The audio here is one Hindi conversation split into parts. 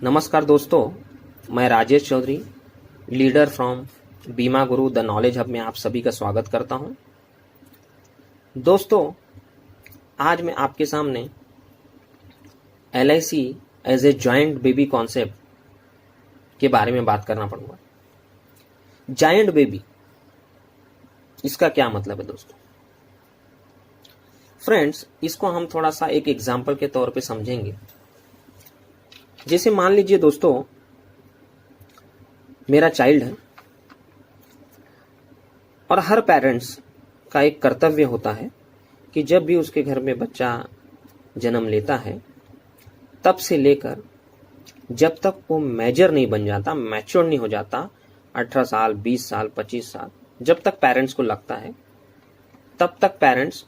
नमस्कार दोस्तों, मैं राजेश चौधरी, लीडर फ्रॉम बीमा गुरु द नॉलेज हब में आप सभी का स्वागत करता हूं। दोस्तों, आज मैं आपके सामने LIC as a joint baby concept के बारे में बात करना पड़ूंगा। जायंट बेबी, इसका क्या मतलब है दोस्तों? फ्रेंड्स, इसको हम थोड़ा सा एक एग्जाम्पल के तौर पे समझेंगे। जैसे मान लीजिए दोस्तों, मेरा चाइल्ड है और हर पेरेंट्स का एक कर्तव्य होता है कि जब भी उसके घर में बच्चा जन्म लेता है तब से लेकर जब तक वो मेजर नहीं बन जाता, मैच्योर नहीं हो जाता, 18 साल, 20 साल, 25 साल, जब तक पेरेंट्स को लगता है तब तक पेरेंट्स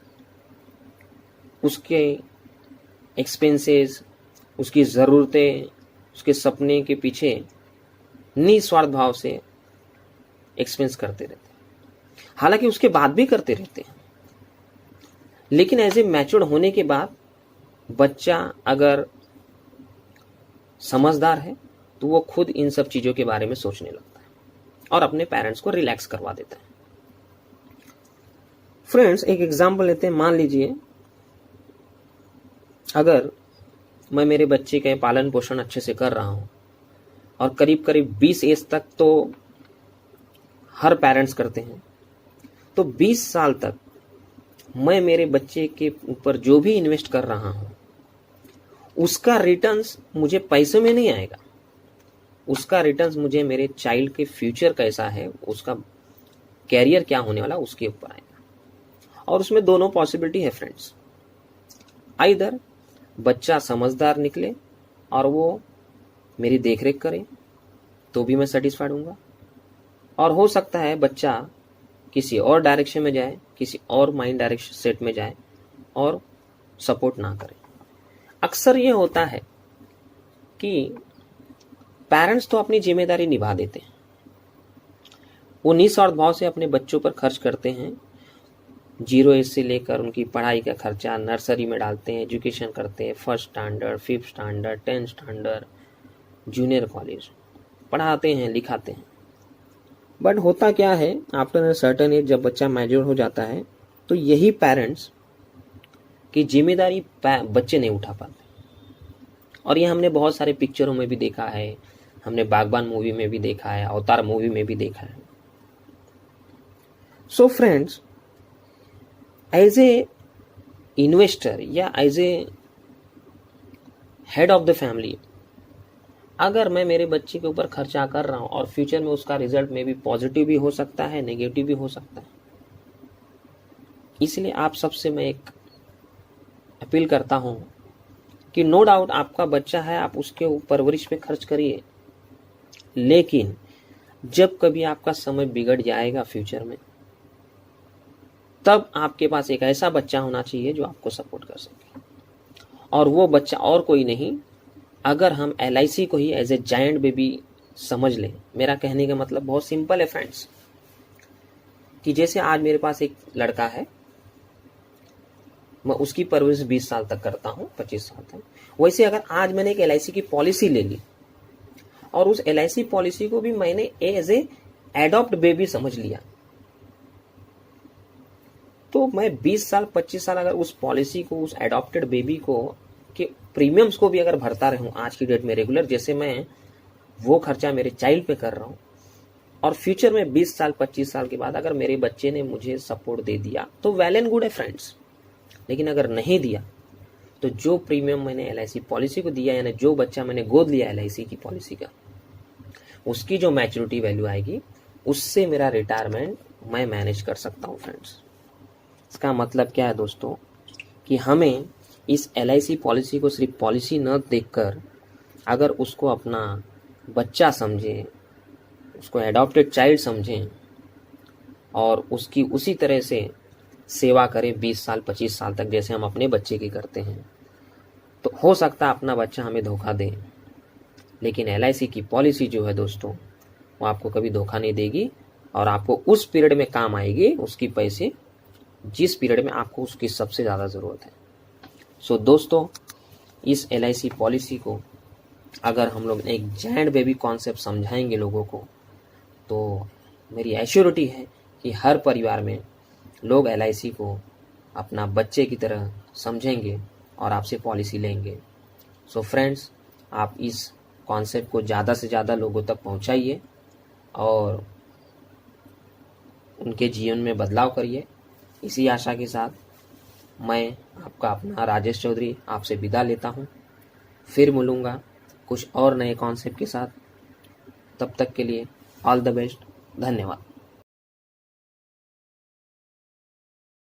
उसके एक्सपेंसेस, उसकी ज़रूरतें, उसके सपने के पीछे निस्वार्थ भाव से एक्सपेंस करते रहते हैं। हालांकि उसके बाद भी करते रहते हैं, लेकिन ऐसे मैच्योर होने के बाद बच्चा अगर समझदार है तो वो खुद इन सब चीज़ों के बारे में सोचने लगता है और अपने पेरेंट्स को रिलैक्स करवा देता है। फ्रेंड्स, एक एग्जाम्पल लेते हैं। मान लीजिए अगर मैं मेरे बच्चे का पालन पोषण अच्छे से कर रहा हूं और करीब करीब 20 एज तक तो हर पेरेंट्स करते हैं, तो 20 साल तक मैं मेरे बच्चे के ऊपर जो भी इन्वेस्ट कर रहा हूं उसका रिटर्न्स मुझे पैसों में नहीं आएगा। उसका रिटर्न्स मुझे मेरे चाइल्ड के फ्यूचर कैसा है, उसका कैरियर क्या होने वाला, उसके ऊपर आएगा। और उसमें दोनों पॉसिबिलिटी है फ्रेंड्स। आइदर बच्चा समझदार निकले और वो मेरी देखरेख करे तो भी मैं सेटिस्फाइड हूँगा, और हो सकता है बच्चा किसी और डायरेक्शन में जाए, किसी और माइंड डायरेक्शन सेट में जाए और सपोर्ट ना करे। अक्सर ये होता है कि पेरेंट्स तो अपनी जिम्मेदारी निभा देते हैं, वो निस्वार्थ भाव से अपने बच्चों पर खर्च करते हैं। 0 एज से लेकर उनकी पढ़ाई का खर्चा, नर्सरी में डालते हैं, एजुकेशन करते हैं, 1st standard, 5th standard, 10th standard, junior college पढ़ाते हैं, लिखाते हैं। बट होता क्या है, आफ्टर सर्टेन एज जब बच्चा मैच्योर हो जाता है तो यही पेरेंट्स की जिम्मेदारी बच्चे नहीं उठा पाते। और ये हमने बहुत सारे पिक्चरों में भी देखा है, हमने बागबान मूवी में भी देखा है, अवतार मूवी में भी देखा है। So friends, as a investor या as a head of the family, अगर मैं मेरे बच्चे के ऊपर खर्चा कर रहा हूं और फ्यूचर में उसका रिजल्ट में भी पॉजिटिव भी हो सकता है, नेगेटिव भी हो सकता है, इसलिए आप सबसे मैं एक अपील करता हूं कि नो डाउट आपका बच्चा है, आप उसके परवरिश पे खर्च करिए, लेकिन जब कभी आपका समय बिगड़ जाएगा फ्यूचर में, तब आपके पास एक ऐसा बच्चा होना चाहिए जो आपको सपोर्ट कर सके। और वो बच्चा और कोई नहीं, अगर हम LIC को ही एज ए जायंट बेबी समझ लें। मेरा कहने का मतलब बहुत सिंपल है फ्रेंड्स, कि जैसे आज मेरे पास एक लड़का है, मैं उसकी परवरिश 20 साल तक करता हूँ, 25 साल तक। वैसे अगर आज मैंने एक LIC की पॉलिसी ले ली और उस LIC पॉलिसी को भी मैंने एज ए एडॉप्ट बेबी समझ लिया, तो मैं 20 साल 25 साल अगर उस पॉलिसी को, उस एडॉप्टेड बेबी को के प्रीमियम्स को भी अगर भरता रहूं आज की डेट में रेगुलर, जैसे मैं वो खर्चा मेरे चाइल्ड पे कर रहा हूं, और फ्यूचर में 20 साल 25 साल के बाद अगर मेरे बच्चे ने मुझे सपोर्ट दे दिया तो वेल एंड गुड है फ्रेंड्स। लेकिन अगर नहीं दिया तो जो प्रीमियम मैंने LIC पॉलिसी को दिया, यानी जो बच्चा मैंने गोद लिया LIC की पॉलिसी का, उसकी जो मैच्योरिटी वैल्यू आएगी उससे मेरा रिटायरमेंट मैं मैनेज कर सकता हूँ फ्रेंड्स। इसका मतलब क्या है दोस्तों, कि हमें इस LIC पॉलिसी को सिर्फ पॉलिसी न देखकर अगर उसको अपना बच्चा समझें, उसको एडॉप्टेड चाइल्ड समझें और उसकी उसी तरह से सेवा करें 20 साल 25 साल तक, जैसे हम अपने बच्चे की करते हैं, तो हो सकता है अपना बच्चा हमें धोखा दे, लेकिन LIC की पॉलिसी जो है दोस्तों, वो आपको कभी धोखा नहीं देगी और आपको उस पीरियड में काम आएगी उसकी पैसे, जिस पीरियड में आपको उसकी सबसे ज़्यादा ज़रूरत है। सो दोस्तों, इस LIC पॉलिसी को अगर हम लोग एक जायंट बेबी कॉन्सेप्ट समझाएंगे लोगों को, तो मेरी एश्योरिटी है कि हर परिवार में लोग LIC को अपना बच्चे की तरह समझेंगे और आपसे पॉलिसी लेंगे। सो फ्रेंड्स, आप इस कॉन्सेप्ट को ज़्यादा से ज़्यादा लोगों तक पहुंचाइए और उनके जीवन में बदलाव करिए। इसी आशा के साथ मैं आपका अपना राजेश चौधरी आपसे विदा लेता हूं। फिर मिलूँगा कुछ और नए कॉन्सेप्ट के साथ। तब तक के लिए ऑल द बेस्ट। धन्यवाद।